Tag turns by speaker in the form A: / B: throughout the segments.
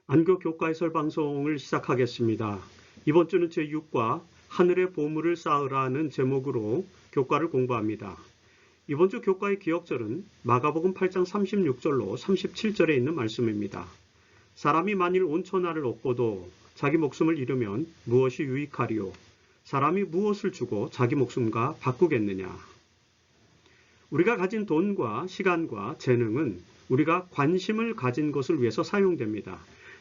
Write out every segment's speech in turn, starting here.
A: 안교 교과 해설 방송을 시작하겠습니다. 이번 주는 제6과 하늘의 보물을 쌓으라는 제목으로 교과를 공부합니다. 이번 주 교과의 기억절은 마가복음 8장 36절로 37절에 있는 말씀입니다. 사람이 만일 온 천하를 얻고도 자기 목숨을 잃으면 무엇이 유익하리요? 사람이 무엇을 주고 자기 목숨과 바꾸겠느냐? 우리가 가진 돈과 시간과 재능은 우리가 관심을 가진 것을 위해서 사용됩니다.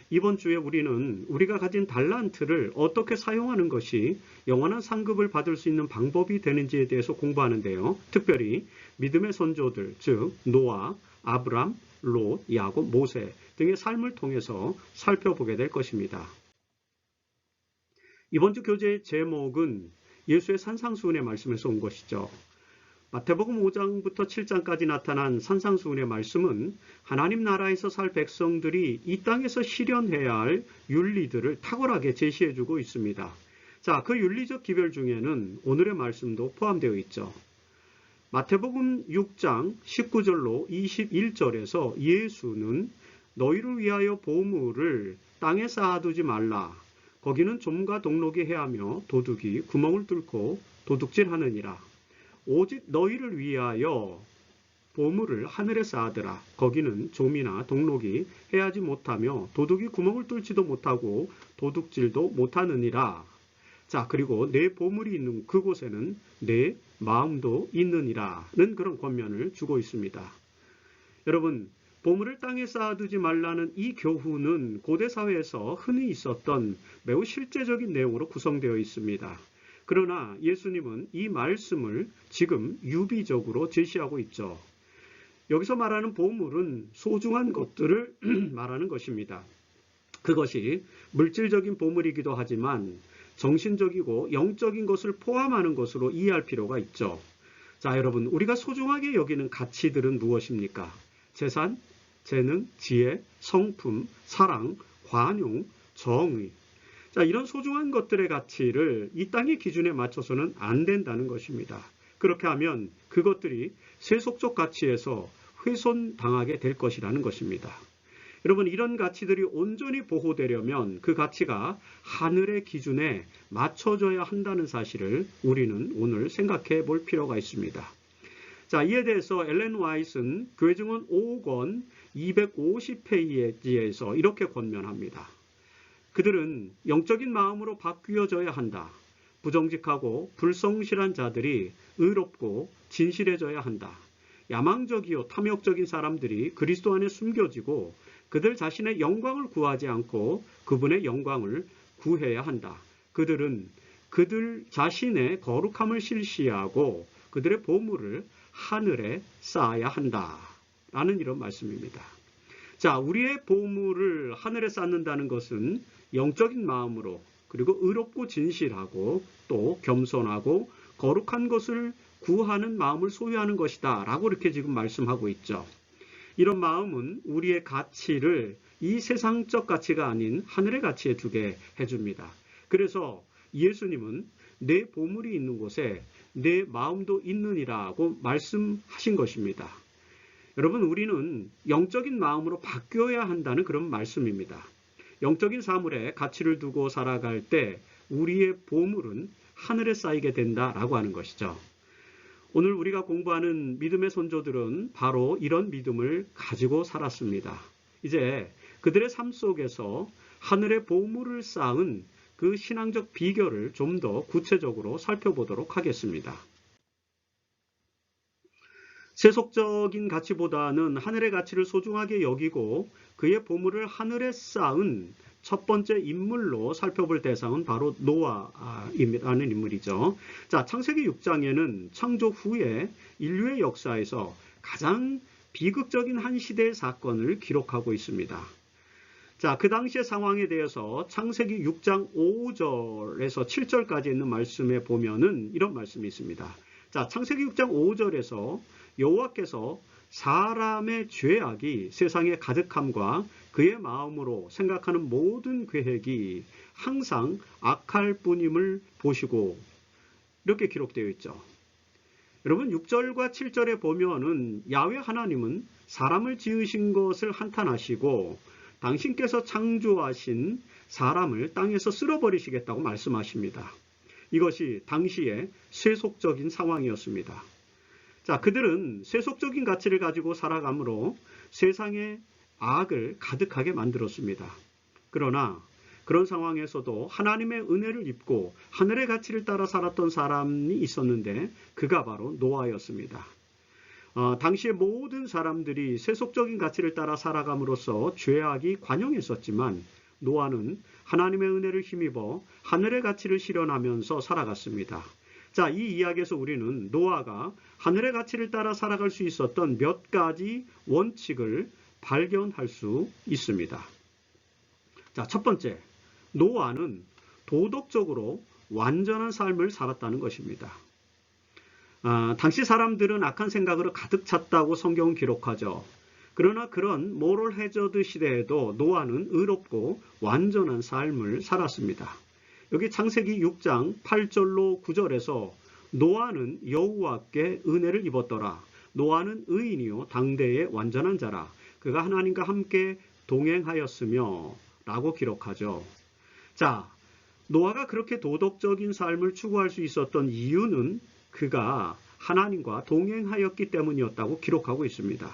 A: 이번 주에 우리는 우리가 가진 달란트를 어떻게 사용하는 것이 영원한 상급을 받을 수 있는 방법이 되는지에 대해서 공부하는데요. 특별히 믿음의 선조들, 즉 노아, 아브람, 롯, 야곱, 모세 등의 삶을 통해서 살펴보게 될 것입니다. 이번 주 교재의 제목은 예수의 산상수훈의 말씀에서 온 것이죠. 마태복음 5장부터 7장까지 나타난 산상수훈의 말씀은 하나님 나라에서 살 백성들이 이 땅에서 실현해야 할 윤리들을 탁월하게 제시해주고 있습니다. 자, 그 윤리적 기별 중에는 오늘의 말씀도 포함되어 있죠. 마태복음 6장 19절로 21절에서 예수는 너희를 위하여 보물을 땅에 쌓아두지 말라. 거기는 좀과 동록이 해하며 도둑이 구멍을 뚫고 도둑질하느니라. 오직 너희를 위하여 보물을 하늘에 쌓아두라. 거기는 좀이나 동록이 해하지 못하며 도둑이 구멍을 뚫지도 못하고 도둑질도 못하느니라. 자, 그리고 내 보물이 있는 그곳에는 내 마음도 있느니라는 그런 권면을 주고 있습니다. 여러분, 보물을 땅에 쌓아두지 말라는 이 교훈은 고대 사회에서 흔히 있었던 매우 실제적인 내용으로 구성되어 있습니다. 그러나 예수님은 이 말씀을 지금 유비적으로 제시하고 있죠. 여기서 말하는 보물은 소중한 것들을 말하는 것입니다. 그것이 물질적인 보물이기도 하지만 정신적이고 영적인 것을 포함하는 것으로 이해할 필요가 있죠. 자, 여러분, 우리가 소중하게 여기는 가치들은 무엇입니까? 재산, 재능, 지혜, 성품, 사랑, 관용, 정의. 자, 이런 소중한 것들의 가치를 이 땅의 기준에 맞춰서는 안 된다는 것입니다. 그렇게 하면 그것들이 세속적 가치에서 훼손당하게 될 것이라는 것입니다. 여러분, 이런 가치들이 온전히 보호되려면 그 가치가 하늘의 기준에 맞춰져야 한다는 사실을 우리는 오늘 생각해 볼 필요가 있습니다. 자, 이에 대해서 엘렌 화이트는 교회증언 5권 250페이지에서 이렇게 권면합니다. 그들은 영적인 마음으로 바뀌어져야 한다. 부정직하고 불성실한 자들이 의롭고 진실해져야 한다. 야망적이요 탐욕적인 사람들이 그리스도 안에 숨겨지고 그들 자신의 영광을 구하지 않고 그분의 영광을 구해야 한다. 그들은 그들 자신의 거룩함을 실시하고 그들의 보물을 하늘에 쌓아야 한다. 라는 이런 말씀입니다. 자, 우리의 보물을 하늘에 쌓는다는 것은 영적인 마음으로 그리고 의롭고 진실하고 또 겸손하고 거룩한 것을 구하는 마음을 소유하는 것이다 라고 이렇게 지금 말씀하고 있죠. 이런 마음은 우리의 가치를 이 세상적 가치가 아닌 하늘의 가치에 두게 해줍니다. 그래서 예수님은 내 보물이 있는 곳에 내 마음도 있느니라고 말씀하신 것입니다. 여러분, 우리는 영적인 마음으로 바뀌어야 한다는 그런 말씀입니다. 영적인 사물에 가치를 두고 살아갈 때 우리의 보물은 하늘에 쌓이게 된다라고 하는 것이죠. 오늘 우리가 공부하는 믿음의 선조들은 바로 이런 믿음을 가지고 살았습니다. 이제 그들의 삶 속에서 하늘의 보물을 쌓은 그 신앙적 비결을 좀 더 구체적으로 살펴보도록 하겠습니다. 세속적인 가치보다는 하늘의 가치를 소중하게 여기고 그의 보물을 하늘에 쌓은 첫 번째 인물로 살펴볼 대상은 바로 노아라는 인물이죠. 자, 창세기 6장에는 창조 후에 인류의 역사에서 가장 비극적인 한 시대의 사건을 기록하고 있습니다. 자, 그 당시의 상황에 대해서 창세기 6장 5절에서 7절까지 있는 말씀에 보면은 이런 말씀이 있습니다. 자, 창세기 6장 5절에서 여호와께서 사람의 죄악이 세상에 가득함과 그의 마음으로 생각하는 모든 계획이 항상 악할 뿐임을 보시고 이렇게 기록되어 있죠. 여러분 6절과 7절에 보면은 야훼 하나님은 사람을 지으신 것을 한탄하시고 당신께서 창조하신 사람을 땅에서 쓸어버리시겠다고 말씀하십니다. 이것이 당시의 세속적인 상황이었습니다. 자, 그들은 세속적인 가치를 가지고 살아가므로 세상에 악을 가득하게 만들었습니다. 그러나 그런 상황에서도 하나님의 은혜를 입고 하늘의 가치를 따라 살았던 사람이 있었는데 그가 바로 노아였습니다. 당시의 모든 사람들이 세속적인 가치를 따라 살아감으로써 죄악이 관영했었지만 노아는 하나님의 은혜를 힘입어 하늘의 가치를 실현하면서 살아갔습니다. 자, 이 이야기에서 우리는 노아가 하늘의 가치를 따라 살아갈 수 있었던 몇 가지 원칙을 발견할 수 있습니다. 자, 첫 번째, 노아는 도덕적으로 완전한 삶을 살았다는 것입니다. 당시 사람들은 악한 생각으로 가득 찼다고 성경은 기록하죠. 그러나 그런 모럴 해저드 시대에도 노아는 의롭고 완전한 삶을 살았습니다. 여기 창세기 6장 8절로 9절에서 노아는 여호와께 은혜를 입었더라. 노아는 의인이요 당대의 완전한 자라. 그가 하나님과 함께 동행하였으며 라고 기록하죠. 자, 노아가 그렇게 도덕적인 삶을 추구할 수 있었던 이유는 그가 하나님과 동행하였기 때문이었다고 기록하고 있습니다.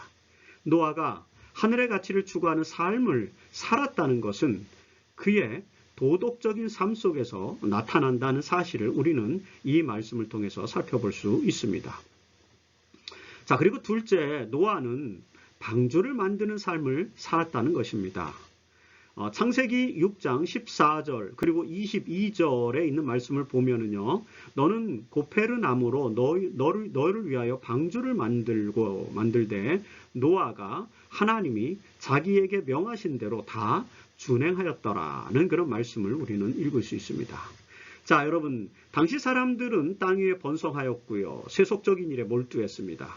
A: 노아가 하늘의 가치를 추구하는 삶을 살았다는 것은 그의 도덕적인 삶 속에서 나타난다는 사실을 우리는 이 말씀을 통해서 살펴볼 수 있습니다. 자, 그리고 둘째, 노아는 방주를 만드는 삶을 살았다는 것입니다. 창세기 6장 14절 그리고 22절에 있는 말씀을 보면은요, 너는 고페르 나무로 너를 위하여 방주를 만들되 노아가 하나님이 자기에게 명하신 대로 다 준행하였더라는 그런 말씀을 우리는 읽을 수 있습니다. 자, 여러분, 당시 사람들은 땅 위에 번성하였고요, 세속적인 일에 몰두했습니다.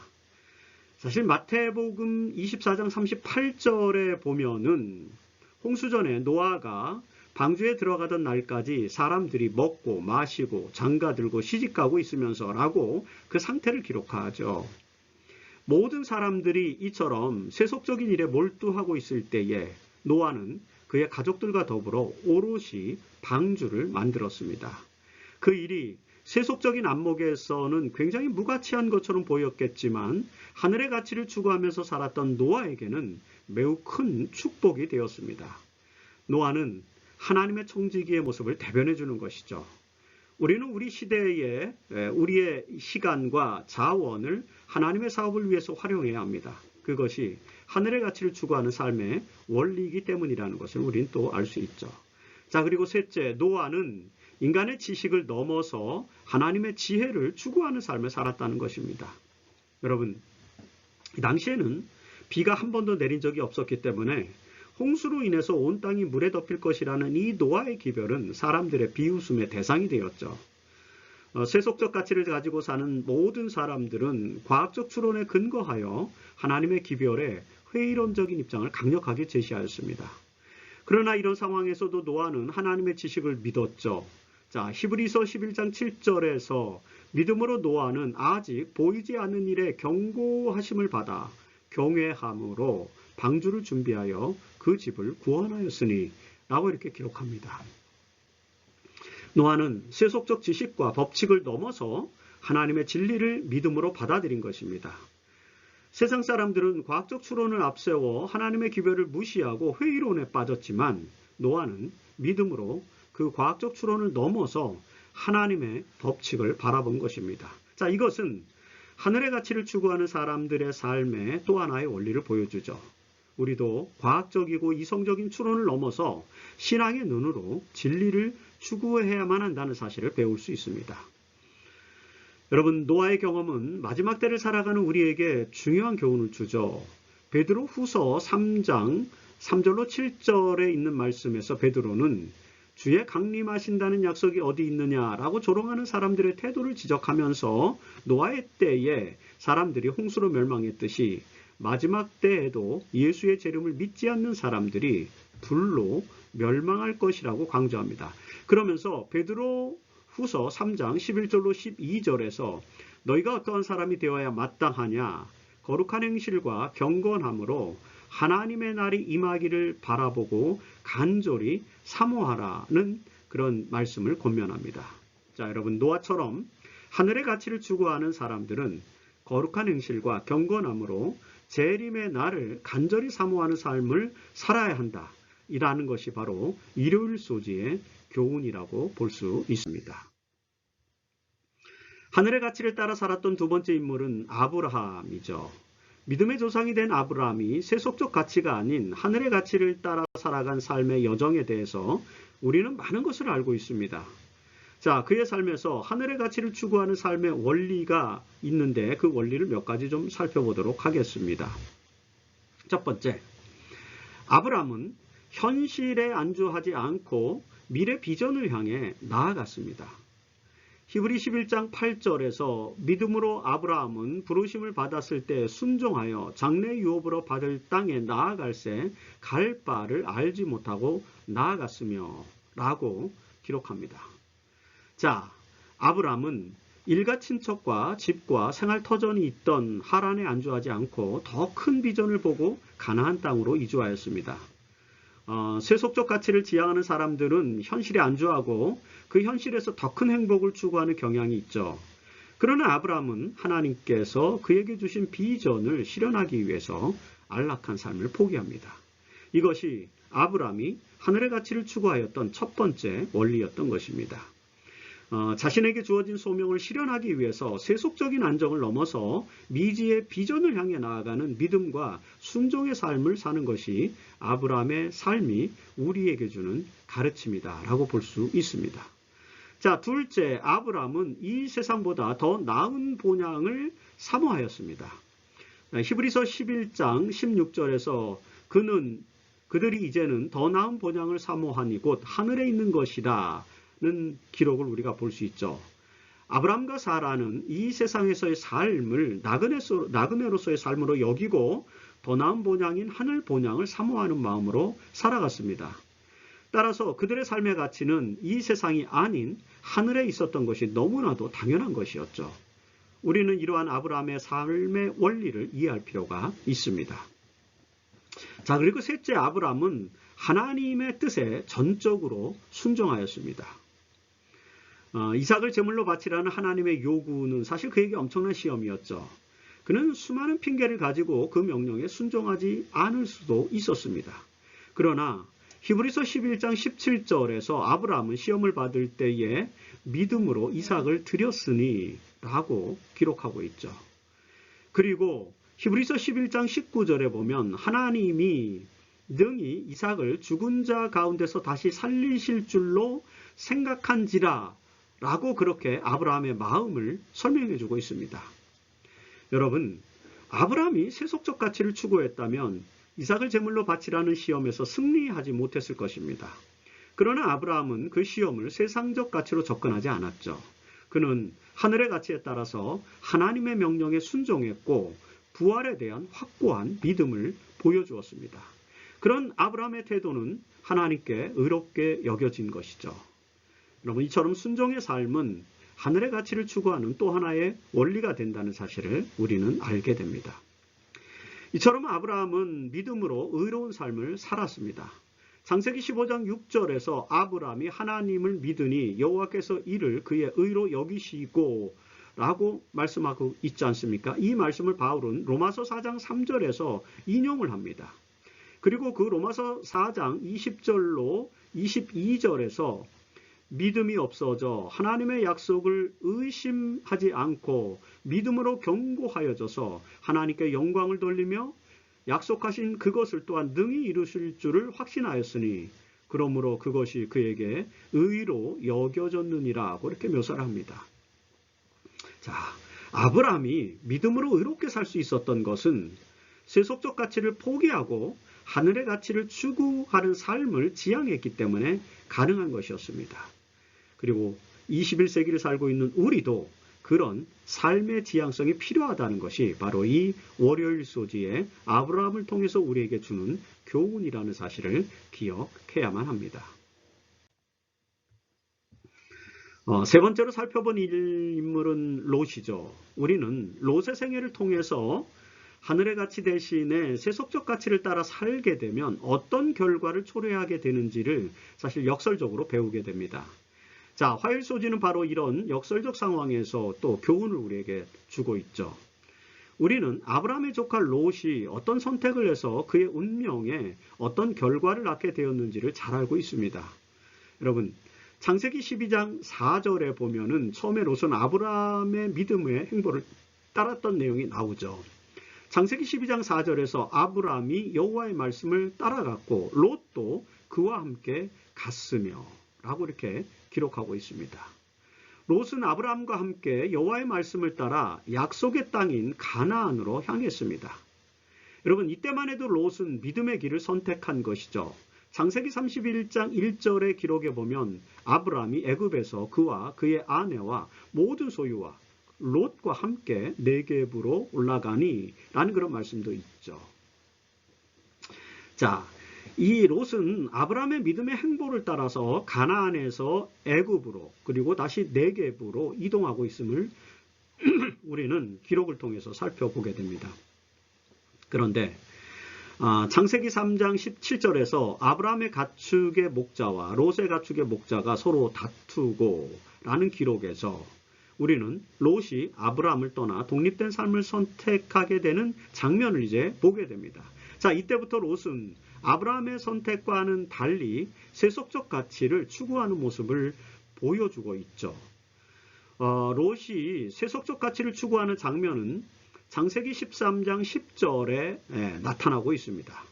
A: 사실 마태복음 24장 38절에 보면은 홍수전에 노아가 방주에 들어가던 날까지 사람들이 먹고 마시고 장가들고 시집가고 있으면서라고 그 상태를 기록하죠. 모든 사람들이 이처럼 세속적인 일에 몰두하고 있을 때에 노아는 그의 가족들과 더불어 오롯이 방주를 만들었습니다. 그 일이 세속적인 안목에서는 굉장히 무가치한 것처럼 보였겠지만 하늘의 가치를 추구하면서 살았던 노아에게는 매우 큰 축복이 되었습니다. 노아는 하나님의 청지기의 모습을 대변해 주는 것이죠. 우리는 우리 시대에 우리의 시간과 자원을 하나님의 사업을 위해서 활용해야 합니다. 그것이 하늘의 가치를 추구하는 삶의 원리이기 때문이라는 것을 우리는 또 알 수 있죠. 자, 그리고 셋째, 노아는 인간의 지식을 넘어서 하나님의 지혜를 추구하는 삶을 살았다는 것입니다. 여러분, 당시에는 비가 한 번도 내린 적이 없었기 때문에 홍수로 인해서 온 땅이 물에 덮일 것이라는 이 노아의 기별은 사람들의 비웃음의 대상이 되었죠. 세속적 가치를 가지고 사는 모든 사람들은 과학적 추론에 근거하여 하나님의 기별에 회의론적인 입장을 강력하게 제시하였습니다. 그러나 이런 상황에서도 노아는 하나님의 지식을 믿었죠. 자, 히브리서 11장 7절에서 믿음으로 노아는 아직 보이지 않는 일에 경고하심을 받아 경외함으로 방주를 준비하여 그 집을 구원하였으니 라고 이렇게 기록합니다. 노아는 세속적 지식과 법칙을 넘어서 하나님의 진리를 믿음으로 받아들인 것입니다. 세상 사람들은 과학적 추론을 앞세워 하나님의 기별을 무시하고 회의론에 빠졌지만 노아는 믿음으로 그 과학적 추론을 넘어서 하나님의 법칙을 바라본 것입니다. 자, 이것은 하늘의 가치를 추구하는 사람들의 삶의 또 하나의 원리를 보여주죠. 우리도 과학적이고 이성적인 추론을 넘어서 신앙의 눈으로 진리를 추구해야만 한다는 사실을 배울 수 있습니다. 여러분, 노아의 경험은 마지막 때를 살아가는 우리에게 중요한 교훈을 주죠. 베드로 후서 3장 3절로 7절에 있는 말씀에서 베드로는 주의 강림하신다는 약속이 어디 있느냐라고 조롱하는 사람들의 태도를 지적하면서 노아의 때에 사람들이 홍수로 멸망했듯이 마지막 때에도 예수의 재림을 믿지 않는 사람들이 불로 멸망할 것이라고 강조합니다. 그러면서 베드로 후서 3장 11절로 12절에서 너희가 어떠한 사람이 되어야 마땅하냐? 거룩한 행실과 경건함으로 하나님의 날이 임하기를 바라보고 간절히 사모하라는 그런 말씀을 권면합니다. 자, 여러분, 노아처럼 하늘의 가치를 추구하는 사람들은 거룩한 행실과 경건함으로 재림의 날을 간절히 사모하는 삶을 살아야 한다. 이라는 것이 바로 일요일 소지의 교훈이라고 볼 수 있습니다. 하늘의 가치를 따라 살았던 두 번째 인물은 아브라함이죠. 믿음의 조상이 된 아브라함이 세속적 가치가 아닌 하늘의 가치를 따라 살아간 삶의 여정에 대해서 우리는 많은 것을 알고 있습니다. 자, 그의 삶에서 하늘의 가치를 추구하는 삶의 원리가 있는데 그 원리를 몇 가지 좀 살펴보도록 하겠습니다. 첫 번째, 아브라함은 현실에 안주하지 않고 미래 비전을 향해 나아갔습니다. 히브리 11장 8절에서 믿음으로 아브라함은 부르심을 받았을 때 순종하여 장래 유업으로 받을 땅에 나아갈새 갈 바를 알지 못하고 나아갔으며 라고 기록합니다. 자, 아브라함은 일가 친척과 집과 생활 터전이 있던 하란에 안주하지 않고 더 큰 비전을 보고 가나안 땅으로 이주하였습니다. 세속적 가치를 지향하는 사람들은 현실에 안주하고 그 현실에서 더 큰 행복을 추구하는 경향이 있죠. 그러나 아브라함은 하나님께서 그에게 주신 비전을 실현하기 위해서 안락한 삶을 포기합니다. 이것이 아브라함이 하늘의 가치를 추구하였던 첫 번째 원리였던 것입니다. 자신에게 주어진 소명을 실현하기 위해서 세속적인 안정을 넘어서 미지의 비전을 향해 나아가는 믿음과 순종의 삶을 사는 것이 아브라함의 삶이 우리에게 주는 가르침이다 라고 볼 수 있습니다. 자, 둘째, 아브라함은 이 세상보다 더 나은 본향을 사모하였습니다. 히브리서 11장 16절에서 그들이 이제는 더 나은 본향을 사모하니 곧 하늘에 있는 것이다 는 기록을 우리가 볼 수 있죠. 아브라함과 사라는 이 세상에서의 삶을 나그네로서의 삶으로 여기고 더 나은 본향인 하늘 본향을 사모하는 마음으로 살아갔습니다. 따라서 그들의 삶의 가치는 이 세상이 아닌 하늘에 있었던 것이 너무나도 당연한 것이었죠. 우리는 이러한 아브라함의 삶의 원리를 이해할 필요가 있습니다. 자, 그리고 셋째, 아브라함은 하나님의 뜻에 전적으로 순종하였습니다. 이삭을 제물로 바치라는 하나님의 요구는 사실 그에게 엄청난 시험이었죠. 그는 수많은 핑계를 가지고 그 명령에 순종하지 않을 수도 있었습니다. 그러나 히브리서 11장 17절에서 아브라함은 시험을 받을 때에 믿음으로 이삭을 드렸으니 라고 기록하고 있죠. 그리고 히브리서 11장 19절에 보면 하나님이 능히 이삭을 죽은 자 가운데서 다시 살리실 줄로 생각한지라 라고 그렇게 아브라함의 마음을 설명해 주고 있습니다. 여러분, 아브라함이 세속적 가치를 추구했다면 이삭을 제물로 바치라는 시험에서 승리하지 못했을 것입니다. 그러나 아브라함은 그 시험을 세상적 가치로 접근하지 않았죠. 그는 하늘의 가치에 따라서 하나님의 명령에 순종했고 부활에 대한 확고한 믿음을 보여주었습니다. 그런 아브라함의 태도는 하나님께 의롭게 여겨진 것이죠. 여러분, 이처럼 순종의 삶은 하늘의 가치를 추구하는 또 하나의 원리가 된다는 사실을 우리는 알게 됩니다. 이처럼 아브라함은 믿음으로 의로운 삶을 살았습니다. 창세기 15장 6절에서 아브라함이 하나님을 믿으니 여호와께서 이를 그의 의로 여기시고 라고 말씀하고 있지 않습니까? 이 말씀을 바울은 로마서 4장 3절에서 인용을 합니다. 그리고 그 로마서 4장 20절로 22절에서 믿음이 없어져 하나님의 약속을 의심하지 않고 믿음으로 견고하여져서 하나님께 영광을 돌리며 약속하신 그것을 또한 능히 이루실 줄을 확신하였으니 그러므로 그것이 그에게 의로 여겨졌느니라고 이렇게 묘사를 합니다. 자, 아브라함이 믿음으로 의롭게 살 수 있었던 것은 세속적 가치를 포기하고 하늘의 가치를 추구하는 삶을 지향했기 때문에 가능한 것이었습니다. 그리고 21세기를 살고 있는 우리도 그런 삶의 지향성이 필요하다는 것이 바로 이 월요일 소지의 아브라함을 통해서 우리에게 주는 교훈이라는 사실을 기억해야만 합니다. 세 번째로 살펴본 인물은 롯이죠. 우리는 롯의 생애를 통해서 하늘의 가치 대신에 세속적 가치를 따라 살게 되면 어떤 결과를 초래하게 되는지를 사실 역설적으로 배우게 됩니다. 자, 화일소지는 바로 이런 역설적 상황에서 또 교훈을 우리에게 주고 있죠. 우리는 아브라함의 조카 롯이 어떤 선택을 해서 그의 운명에 어떤 결과를 낳게 되었는지를 잘 알고 있습니다. 여러분, 창세기 12장 4절에 보면은 처음에 롯은 아브라함의 믿음의 행보를 따랐던 내용이 나오죠. 창세기 12장 4절에서 아브라함이 여호와의 말씀을 따라갔고 롯도 그와 함께 갔으며 라고 이렇게 기록하고 있습니다. 롯은 아브라함과 함께 여호와의 말씀을 따라 약속의 땅인 가나안으로 향했습니다. 여러분, 이때만 해도 롯은 믿음의 길을 선택한 것이죠. 창세기 31장 1절의 기록에 보면 아브라함이 애굽에서 그와 그의 아내와 모든 소유와 롯과 함께 네겝으로 올라가니 라는 그런 말씀도 있죠. 자, 이 롯은 아브라함의 믿음의 행보를 따라서 가나안에서 애굽으로 그리고 다시 네겝으로 이동하고 있음을 우리는 기록을 통해서 살펴보게 됩니다. 그런데 창세기 3장 17절에서 아브라함의 가축의 목자와 롯의 가축의 목자가 서로 다투고 라는 기록에서 우리는 롯이 아브라함을 떠나 독립된 삶을 선택하게 되는 장면을 이제 보게 됩니다. 자, 이때부터 롯은 아브라함의 선택과는 달리 세속적 가치를 추구하는 모습을 보여주고 있죠. 롯이 세속적 가치를 추구하는 장면은 창세기 13장 10절에 나타나고 있습니다.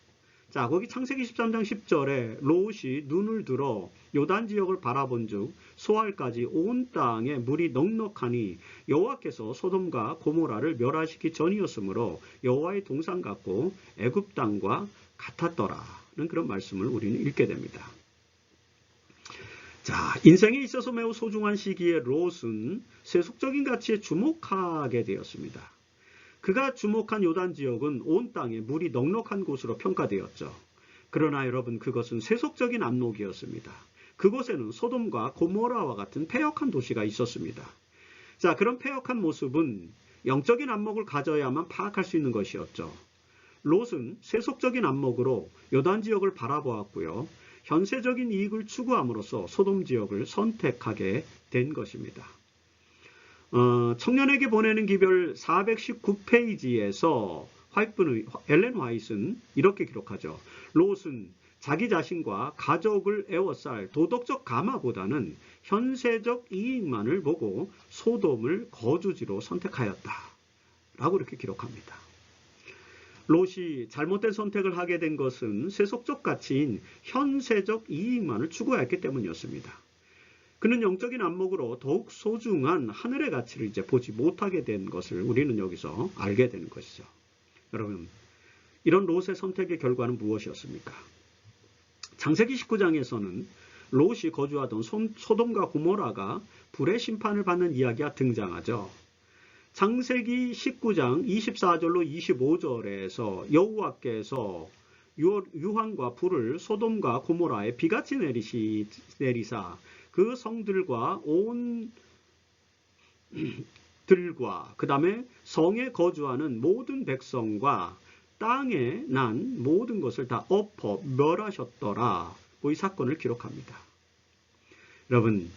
A: 자, 거기 창세기 13장 10절에 롯이 눈을 들어 요단 지역을 바라본 즉 소알까지 온 땅에 물이 넉넉하니 여호와께서 소돔과 고모라를 멸하시기 전이었으므로 여호와의 동산 같고 애굽 땅과 같았더라는 그런 말씀을 우리는 읽게 됩니다. 자, 인생에 있어서 매우 소중한 시기에 롯은 세속적인 가치에 주목하게 되었습니다. 그가 주목한 요단 지역은 온 땅에 물이 넉넉한 곳으로 평가되었죠. 그러나 여러분, 그것은 세속적인 안목이었습니다. 그곳에는 소돔과 고모라와 같은 패역한 도시가 있었습니다. 자, 그런 패역한 모습은 영적인 안목을 가져야만 파악할 수 있는 것이었죠. 롯은 세속적인 안목으로 요단 지역을 바라보았고요. 현세적인 이익을 추구함으로써 소돔 지역을 선택하게 된 것입니다. 청년에게 보내는 기별 419페이지에서 엘렌 화이트는 이렇게 기록하죠. 롯은 자기 자신과 가족을 에워쌀 도덕적 감화보다는 현세적 이익만을 보고 소돔을 거주지로 선택하였다 라고 이렇게 기록합니다. 롯이 잘못된 선택을 하게 된 것은 세속적 가치인 현세적 이익만을 추구했기 때문이었습니다. 그는 영적인 안목으로 더욱 소중한 하늘의 가치를 이제 보지 못하게 된 것을 우리는 여기서 알게 되는 것이죠. 여러분, 이런 롯의 선택의 결과는 무엇이었습니까? 창세기 19장에서는 롯이 거주하던 소돔과 고모라가 불의 심판을 받는 이야기가 등장하죠. 창세기 19장 24절로 25절에서 여호와께서 유황과 불을 소돔과 고모라에 비같이 내리사 그 성들과 온 들과 그 다음에 성에 거주하는 모든 백성과 땅에 난 모든 것을 다 엎어 멸하셨더라. 이 사건을 기록합니다. 여러분,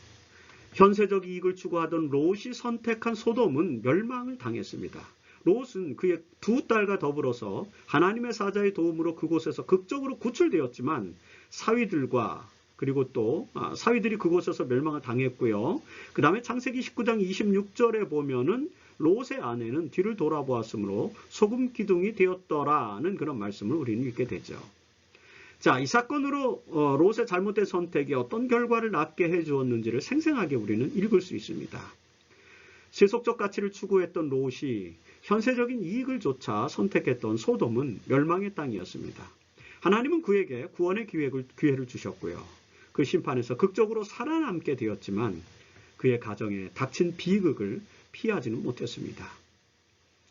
A: 현세적 이익을 추구하던 롯이 선택한 소돔은 멸망을 당했습니다. 롯은 그의 두 딸과 더불어서 하나님의 사자의 도움으로 그곳에서 극적으로 구출되었지만 사위들과 그리고 또 사위들이 그곳에서 멸망을 당했고요. 그 다음에 창세기 19장 26절에 보면은 롯의 아내는 뒤를 돌아보았으므로 소금 기둥이 되었더라는 그런 말씀을 우리는 읽게 되죠. 자, 이 사건으로 롯의 잘못된 선택이 어떤 결과를 낳게 해주었는지를 생생하게 우리는 읽을 수 있습니다. 세속적 가치를 추구했던 롯이 현세적인 이익을 쫓아 선택했던 소돔은 멸망의 땅이었습니다. 하나님은 그에게 구원의 기회를 주셨고요. 그 심판에서 극적으로 살아남게 되었지만 그의 가정에 닥친 비극을 피하지는 못했습니다.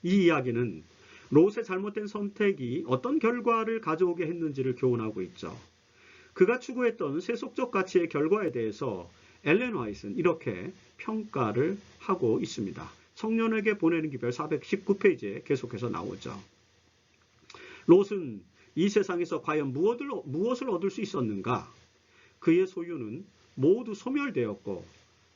A: 이 이야기는 롯의 잘못된 선택이 어떤 결과를 가져오게 했는지를 교훈하고 있죠. 그가 추구했던 세속적 가치의 결과에 대해서 엘렌 화이트는 이렇게 평가를 하고 있습니다. 청년에게 보내는 기별 419페이지에 계속해서 나오죠. 롯은 이 세상에서 과연 무엇을 얻을 수 있었는가? 그의 소유는 모두 소멸되었고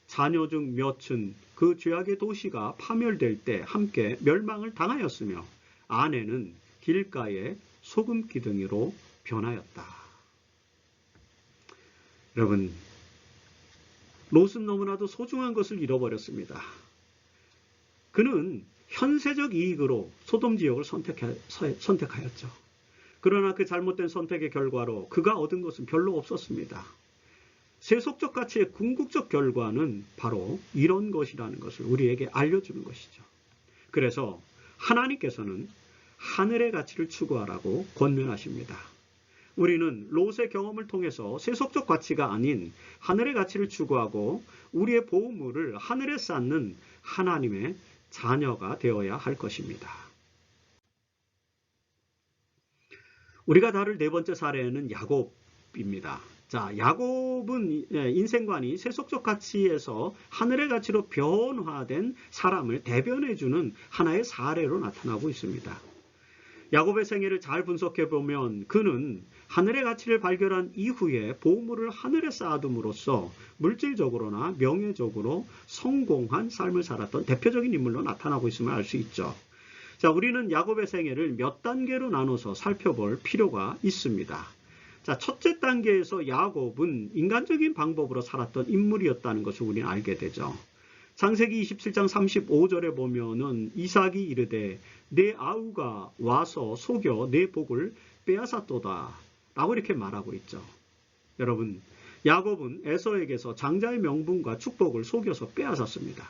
A: 자녀 중 몇은 그 죄악의 도시가 파멸될 때 함께 멸망을 당하였으며 아내는 길가의 소금 기둥이로 변하였다. 여러분, 롯은 너무나도 소중한 것을 잃어버렸습니다. 그는 현세적 이익으로 소돔 지역을 선택하였죠. 그러나 그 잘못된 선택의 결과로 그가 얻은 것은 별로 없었습니다. 세속적 가치의 궁극적 결과는 바로 이런 것이라는 것을 우리에게 알려주는 것이죠. 그래서 하나님께서는 하늘의 가치를 추구하라고 권면하십니다. 우리는 롯의 경험을 통해서 세속적 가치가 아닌 하늘의 가치를 추구하고 우리의 보물을 하늘에 쌓는 하나님의 자녀가 되어야 할 것입니다. 우리가 다룰 네 번째 사례는 야곱입니다. 자, 야곱은 인생관이 세속적 가치에서 하늘의 가치로 변화된 사람을 대변해주는 하나의 사례로 나타나고 있습니다. 야곱의 생애를 잘 분석해 보면 그는 하늘의 가치를 발견한 이후에 보물을 하늘에 쌓아둠으로써 물질적으로나 명예적으로 성공한 삶을 살았던 대표적인 인물로 나타나고 있음을 알 수 있죠. 자, 우리는 야곱의 생애를 몇 단계로 나눠서 살펴볼 필요가 있습니다. 자, 첫째 단계에서 야곱은 인간적인 방법으로 살았던 인물이었다는 것을 우리는 알게 되죠. 창세기 27장 35절에 보면은 이삭이 이르되 내 아우가 와서 속여 내 복을 빼앗았도다 라고 이렇게 말하고 있죠. 여러분, 야곱은 에서에게서 장자의 명분과 축복을 속여서 빼앗았습니다.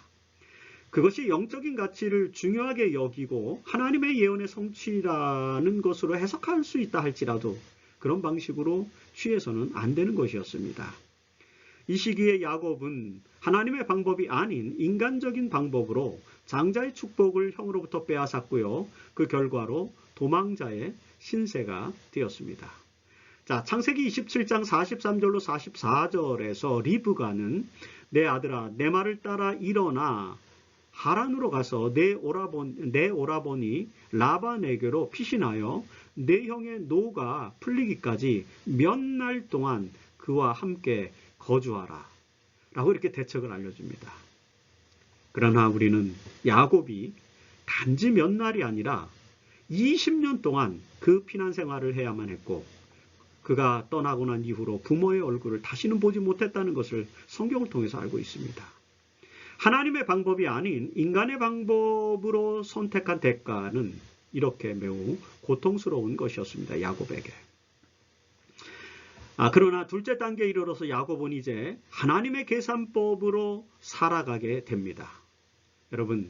A: 그것이 영적인 가치를 중요하게 여기고 하나님의 예언의 성취라는 것으로 해석할 수 있다 할지라도 그런 방식으로 취해서는 안 되는 것이었습니다. 이 시기에 야곱은 하나님의 방법이 아닌 인간적인 방법으로 장자의 축복을 형으로부터 빼앗았고요. 그 결과로 도망자의 신세가 되었습니다. 자, 창세기 27장 43절로 44절에서 리브가는 내 아들아 내 말을 따라 일어나 하란으로 가서 내 오라버니 라반에게로 피신하여 내 형의 노가 풀리기까지 몇 날 동안 그와 함께 거주하라 라고 이렇게 대책을 알려줍니다. 그러나 우리는 야곱이 단지 몇 날이 아니라 20년 동안 그 피난 생활을 해야만 했고 그가 떠나고 난 이후로 부모의 얼굴을 다시는 보지 못했다는 것을 성경을 통해서 알고 있습니다. 하나님의 방법이 아닌 인간의 방법으로 선택한 대가는 이렇게 매우 고통스러운 것이었습니다. 야곱에게. 그러나 둘째 단계에 이르러서 야곱은 이제 하나님의 계산법으로 살아가게 됩니다. 여러분,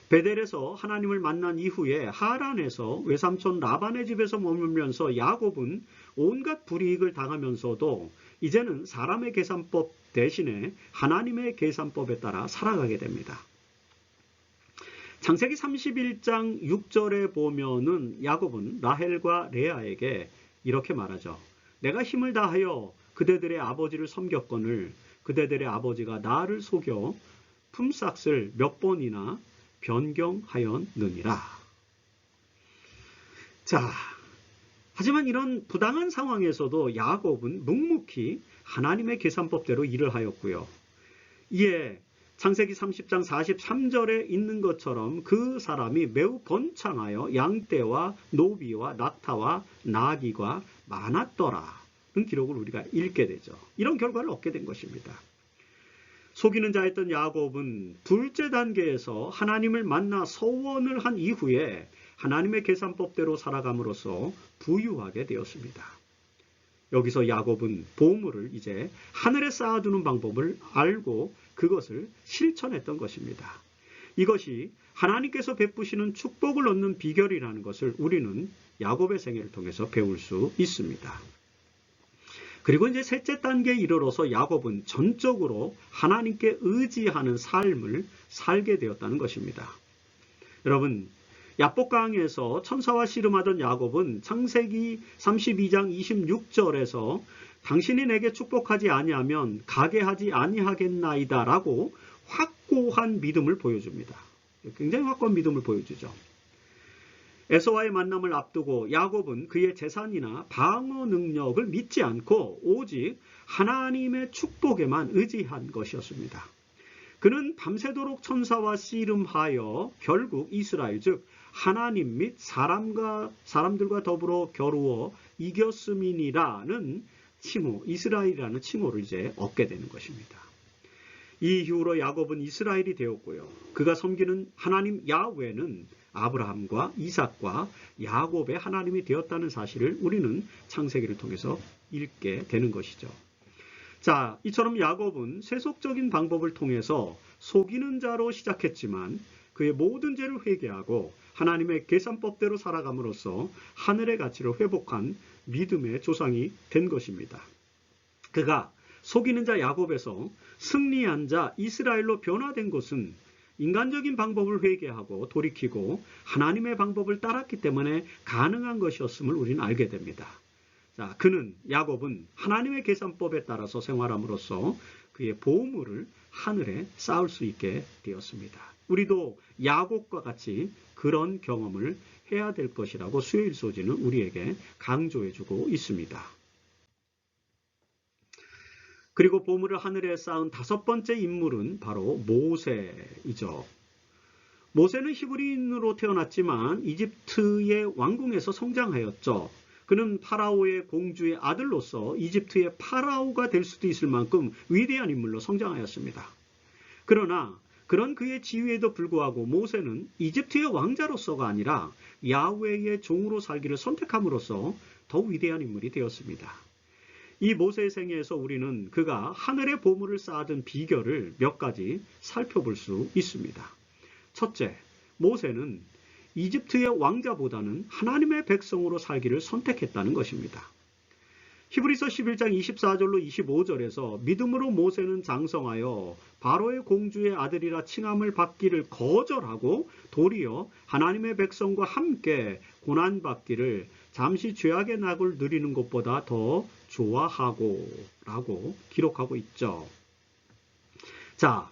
A: 베델에서 하나님을 만난 이후에 하란에서 외삼촌 라반의 집에서 머물면서 야곱은 온갖 불이익을 당하면서도 이제는 사람의 계산법 대신에 하나님의 계산법에 따라 살아가게 됩니다. 창세기 31장 6절에 보면은 야곱은 라헬과 레아에게 이렇게 말하죠. 내가 힘을 다하여 그대들의 아버지를 섬겼거늘 그대들의 아버지가 나를 속여 품삯을 몇 번이나 변경하였느니라. 자, 하지만 이런 부당한 상황에서도 야곱은 묵묵히 하나님의 계산법대로 일을 하였고요. 이에 창세기 30장 43절에 있는 것처럼 그 사람이 매우 번창하여 양떼와 노비와 낙타와 나귀가 많았더라는 기록을 우리가 읽게 되죠. 이런 결과를 얻게 된 것입니다. 속이는 자였던 야곱은 둘째 단계에서 하나님을 만나 서원을 한 이후에 하나님의 계산법대로 살아감으로써 부유하게 되었습니다. 여기서 야곱은 보물을 이제 하늘에 쌓아두는 방법을 알고 그것을 실천했던 것입니다. 이것이 하나님께서 베푸시는 축복을 얻는 비결이라는 것을 우리는 야곱의 생애를 통해서 배울 수 있습니다. 그리고 이제 셋째 단계에 이르러서 야곱은 전적으로 하나님께 의지하는 삶을 살게 되었다는 것입니다. 여러분, 야복강에서 천사와 씨름하던 야곱은 창세기 32장 26절에서 당신이 내게 축복하지 아니하면 가게 하지 아니하겠나이다 라고 확고한 믿음을 보여줍니다. 굉장히 확고한 믿음을 보여주죠. 에서와의 만남을 앞두고 야곱은 그의 재산이나 방어 능력을 믿지 않고 오직 하나님의 축복에만 의지한 것이었습니다. 그는 밤새도록 천사와 씨름하여 결국 이스라엘 즉 하나님 및 사람들과 더불어 겨루어 이겼음이니라는 칭호, 이스라엘이라는 칭호를 이제 얻게 되는 것입니다. 이 이후로 야곱은 이스라엘이 되었고요. 그가 섬기는 하나님 야훼는 아브라함과 이삭과 야곱의 하나님이 되었다는 사실을 우리는 창세기를 통해서 읽게 되는 것이죠. 자, 이처럼 야곱은 세속적인 방법을 통해서 속이는 자로 시작했지만 그의 모든 죄를 회개하고 하나님의 계산법대로 살아감으로써 하늘의 가치를 회복한 믿음의 조상이 된 것입니다. 그가 속이는 자 야곱에서 승리한 자 이스라엘로 변화된 것은 인간적인 방법을 회개하고 돌이키고 하나님의 방법을 따랐기 때문에 가능한 것이었음을 우리는 알게 됩니다. 자, 야곱은 하나님의 계산법에 따라서 생활함으로써 그의 보물을 하늘에 쌓을 수 있게 되었습니다. 우리도 야곱과 같이 그런 경험을 해야 될 것이라고 수요일 소지는 우리에게 강조해주고 있습니다. 그리고 보물을 하늘에 쌓은 다섯 번째 인물은 바로 모세이죠. 모세는 히브리인으로 태어났지만 이집트의 왕궁에서 성장하였죠. 그는 파라오의 공주의 아들로서 이집트의 파라오가 될 수도 있을 만큼 위대한 인물로 성장하였습니다. 그러나 그런 그의 지위에도 불구하고 모세는 이집트의 왕자로서가 아니라 야훼의 종으로 살기를 선택함으로써 더욱 위대한 인물이 되었습니다. 이 모세의 생애에서 우리는 그가 하늘의 보물을 쌓아둔 비결을 몇 가지 살펴볼 수 있습니다. 첫째, 모세는 이집트의 왕자보다는 하나님의 백성으로 살기를 선택했다는 것입니다. 히브리서 11장 24절로 25절에서 믿음으로 모세는 장성하여 바로의 공주의 아들이라 칭함을 받기를 거절하고 도리어 하나님의 백성과 함께 고난받기를 잠시 죄악의 낙을 누리는 것보다 더 좋아하고 라고 기록하고 있죠. 자,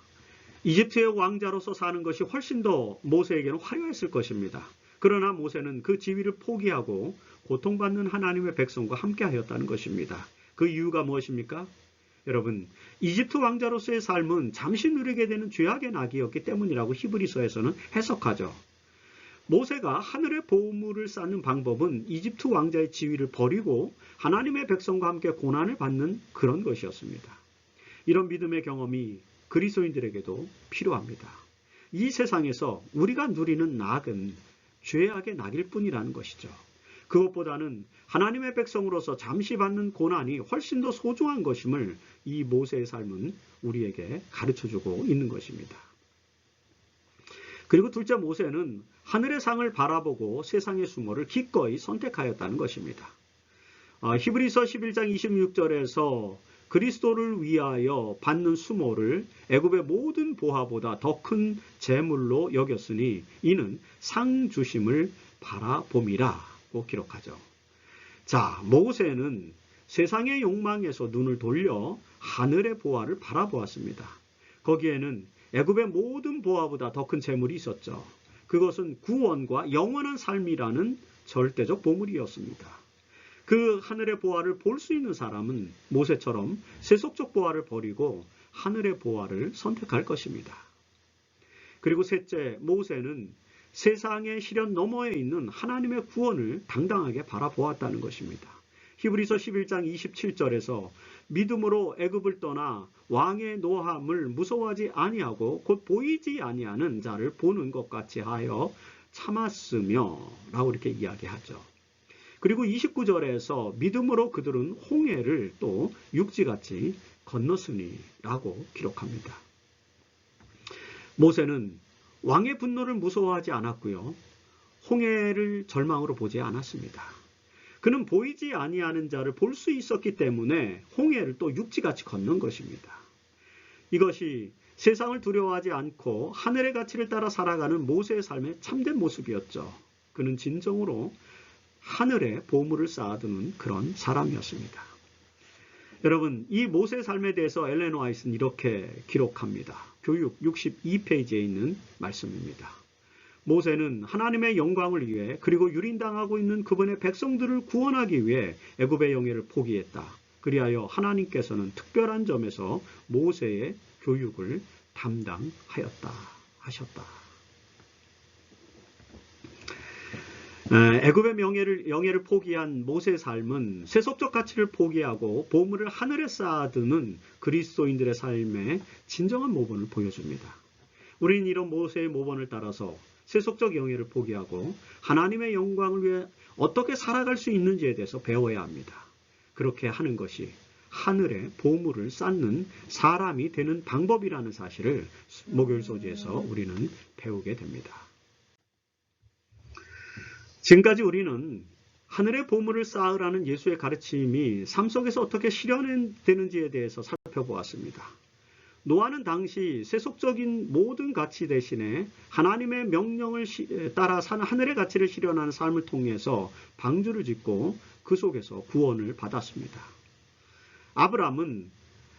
A: 이집트의 왕자로서 사는 것이 훨씬 더 모세에게는 화려했을 것입니다. 그러나 모세는 그 지위를 포기하고 고통받는 하나님의 백성과 함께 하였다는 것입니다. 그 이유가 무엇입니까? 여러분, 이집트 왕자로서의 삶은 잠시 누리게 되는 죄악의 낙이었기 때문이라고 히브리서에서는 해석하죠. 모세가 하늘의 보물을 쌓는 방법은 이집트 왕자의 지위를 버리고 하나님의 백성과 함께 고난을 받는 그런 것이었습니다. 이런 믿음의 경험이 그리스도인들에게도 필요합니다. 이 세상에서 우리가 누리는 낙은 죄악의 낙일 뿐이라는 것이죠. 그것보다는 하나님의 백성으로서 잠시 받는 고난이 훨씬 더 소중한 것임을 이 모세의 삶은 우리에게 가르쳐주고 있는 것입니다. 그리고 둘째, 모세는 하늘의 상을 바라보고 세상의 수모를 기꺼이 선택하였다는 것입니다. 히브리서 11장 26절에서 그리스도를 위하여 받는 수모를 애굽의 모든 보화보다 더 큰 재물로 여겼으니 이는 상 주심을 바라봄이라고 기록하죠. 자, 모세는 세상의 욕망에서 눈을 돌려 하늘의 보화를 바라보았습니다. 거기에는 애굽의 모든 보화보다 더 큰 재물이 있었죠. 그것은 구원과 영원한 삶이라는 절대적 보물이었습니다. 그 하늘의 보화를 볼 수 있는 사람은 모세처럼 세속적 보화를 버리고 하늘의 보화를 선택할 것입니다. 그리고 셋째, 모세는 세상의 시련 너머에 있는 하나님의 구원을 당당하게 바라보았다는 것입니다. 히브리서 11장 27절에서 믿음으로 애굽을 떠나 왕의 노함을 무서워하지 아니하고 곧 보이지 아니하는 자를 보는 것 같이 하여 참았으며 라고 이렇게 이야기하죠. 그리고 29절에서 믿음으로 그들은 홍해를 또 육지같이 건넜으니 라고 기록합니다. 모세는 왕의 분노를 무서워하지 않았고요. 홍해를 절망으로 보지 않았습니다. 그는 보이지 아니하는 자를 볼 수 있었기 때문에 홍해를 또 육지같이 건넌 것입니다. 이것이 세상을 두려워하지 않고 하늘의 가치를 따라 살아가는 모세의 삶의 참된 모습이었죠. 그는 진정으로 하늘에 보물을 쌓아두는 그런 사람이었습니다. 여러분, 이 모세의 삶에 대해서 엘렌 화이트는 이렇게 기록합니다. 교육 62페이지에 있는 말씀입니다. 모세는 하나님의 영광을 위해 그리고 유린당하고 있는 그분의 백성들을 구원하기 위해 애굽의 영예를 포기했다. 그리하여 하나님께서는 특별한 점에서 모세의 교육을 담당하였다 하셨다. 애굽의 영예를 포기한 모세의 삶은 세속적 가치를 포기하고 보물을 하늘에 쌓아두는 그리스도인들의 삶의 진정한 모범을 보여줍니다. 우리는 이런 모세의 모범을 따라서 세속적 영예를 포기하고 하나님의 영광을 위해 어떻게 살아갈 수 있는지에 대해서 배워야 합니다. 그렇게 하는 것이 하늘에 보물을 쌓는 사람이 되는 방법이라는 사실을 목요일 소지에서 우리는 배우게 됩니다. 지금까지 우리는 하늘의 보물을 쌓으라는 예수의 가르침이 삶 속에서 어떻게 실현되는지에 대해서 살펴보았습니다. 노아는 당시 세속적인 모든 가치 대신에 하나님의 명령을 따라 사는 하늘의 가치를 실현하는 삶을 통해서 방주를 짓고 그 속에서 구원을 받았습니다. 아브람은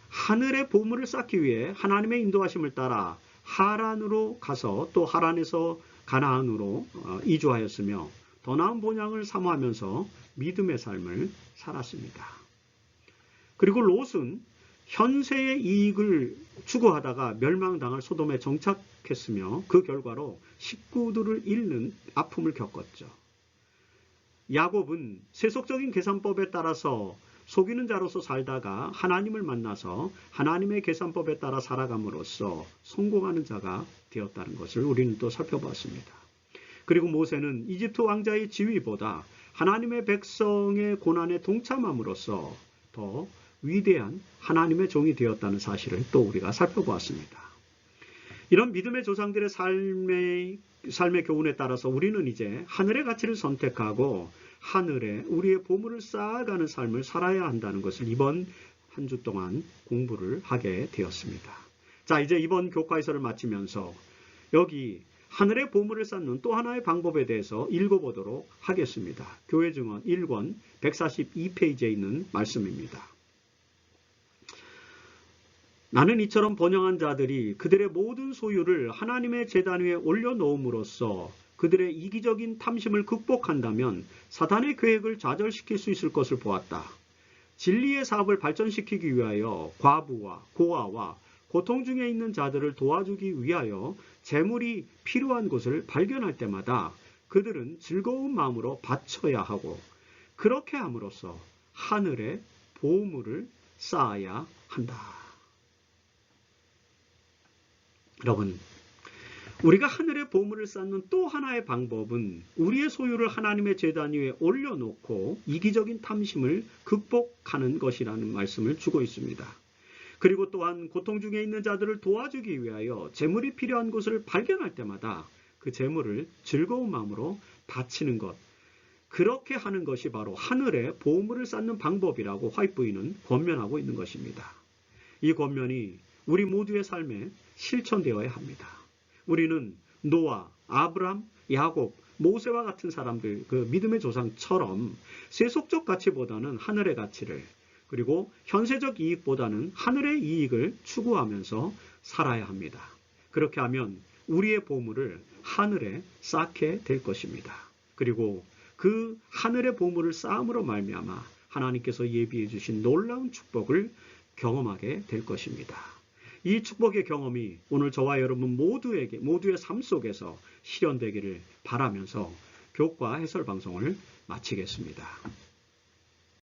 A: 하늘의 보물을 쌓기 위해 하나님의 인도하심을 따라 하란으로 가서 또 하란에서 가나안으로 이주하였으며 더 나은 본향을 사모하면서 믿음의 삶을 살았습니다. 그리고 롯은 현세의 이익을 추구하다가 멸망당할 소돔에 정착했으며 그 결과로 식구들을 잃는 아픔을 겪었죠. 야곱은 세속적인 계산법에 따라서 속이는 자로서 살다가 하나님을 만나서 하나님의 계산법에 따라 살아감으로써 성공하는 자가 되었다는 것을 우리는 또 살펴봤습니다. 그리고 모세는 이집트 왕자의 지위보다 하나님의 백성의 고난에 동참함으로써 더 위대한 하나님의 종이 되었다는 사실을 또 우리가 살펴보았습니다. 이런 믿음의 조상들의 삶의 교훈에 따라서 우리는 이제 하늘의 가치를 선택하고 하늘에 우리의 보물을 쌓아가는 삶을 살아야 한다는 것을 이번 한 주 동안 공부를 하게 되었습니다. 자, 이제 이번 교과에서를 마치면서 여기 하늘의 보물을 쌓는 또 하나의 방법에 대해서 읽어보도록 하겠습니다. 교회 증언 1권 142페이지에 있는 말씀입니다. 나는 이처럼 번영한 자들이 그들의 모든 소유를 하나님의 제단 위에 올려놓음으로써 그들의 이기적인 탐심을 극복한다면 사단의 계획을 좌절시킬 수 있을 것을 보았다. 진리의 사업을 발전시키기 위하여 과부와 고아와 고통 중에 있는 자들을 도와주기 위하여 재물이 필요한 곳을 발견할 때마다 그들은 즐거운 마음으로 바쳐야 하고 그렇게 함으로써 하늘에 보물을 쌓아야 한다. 여러분, 우리가 하늘의 보물을 쌓는 또 하나의 방법은 우리의 소유를 하나님의 제단 위에 올려놓고 이기적인 탐심을 극복하는 것이라는 말씀을 주고 있습니다. 그리고 또한 고통 중에 있는 자들을 도와주기 위하여 재물이 필요한 곳을 발견할 때마다 그 재물을 즐거운 마음으로 바치는 것, 그렇게 하는 것이 바로 하늘에 보물을 쌓는 방법이라고 화이트부인은 권면하고 있는 것입니다. 이 권면이 우리 모두의 삶에 실천되어야 합니다. 우리는 노아, 아브람, 야곱, 모세와 같은 사람들, 그 믿음의 조상처럼 세속적 가치보다는 하늘의 가치를, 그리고 현세적 이익보다는 하늘의 이익을 추구하면서 살아야 합니다. 그렇게 하면 우리의 보물을 하늘에 쌓게 될 것입니다. 그리고 그 하늘의 보물을 쌓음으로 말미암아 하나님께서 예비해 주신 놀라운 축복을 경험하게 될 것입니다. 이 축복의 경험이 오늘 저와 여러분 모두의 삶 속에서 실현되기를 바라면서 교과 해설 방송을 마치겠습니다.